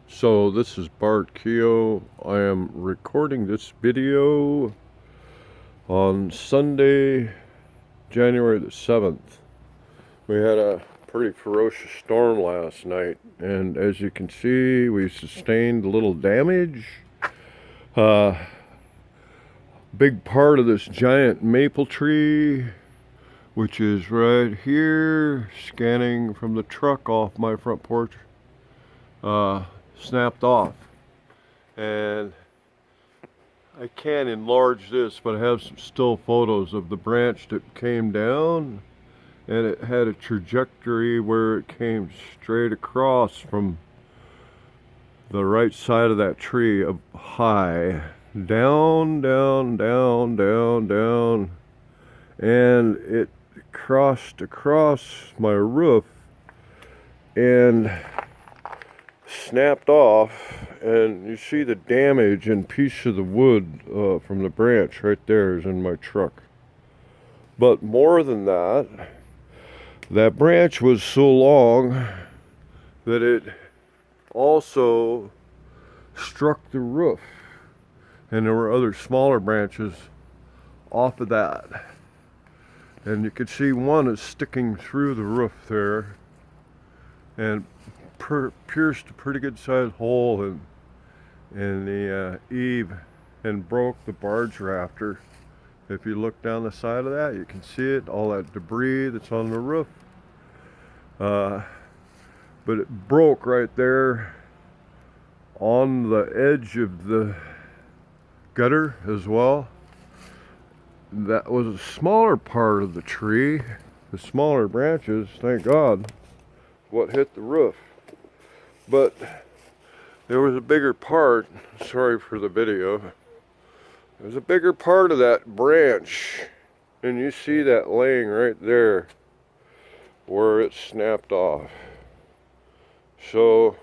So this is Bart Keogh. I am recording this video on Sunday, January the 7th. We had a pretty ferocious storm last night, and as you can see, we sustained a little damage. Big part of this giant maple tree, which is right here, scanning from the truck off my front porch, snapped off. And I can't enlarge this, but I have some still photos of the branch that came down, and it had a trajectory where it came straight across from the right side of that tree up high, down, down, down, down, down, and it crossed across my roof and snapped off. And you see the damage and piece of the wood from the branch right there is in my truck. But more than that, that branch was so long that it also struck the roof, and there were other smaller branches off of that, and you could see one is sticking through the roof there and pierced a pretty good sized hole in the eave and broke the barge rafter. If you look down the side of that, you can see it, all that debris that's on the roof. But it broke right there on the edge of the gutter as well. That was a smaller part of the tree, the smaller branches, thank God, what hit the roof. But there was a bigger part, sorry for the video, there's a bigger part of that branch, and you see that laying right there where it snapped off. So,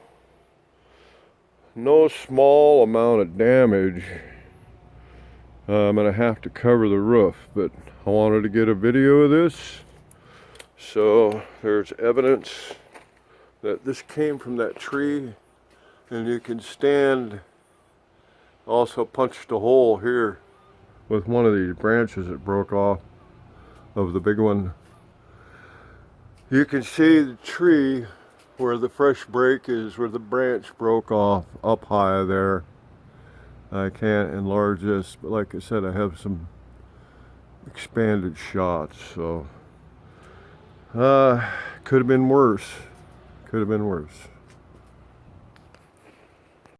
no small amount of damage. I'm going to have to cover the roof, but I wanted to get a video of this, so there's evidence that this came from that tree. And you can stand, also punched a hole here with one of these branches that broke off of the big one. You can see the tree where the fresh break is, where the branch broke off up high there. I can't enlarge this, but like I said, I have some expanded shots, so could have been worse. Could have been worse.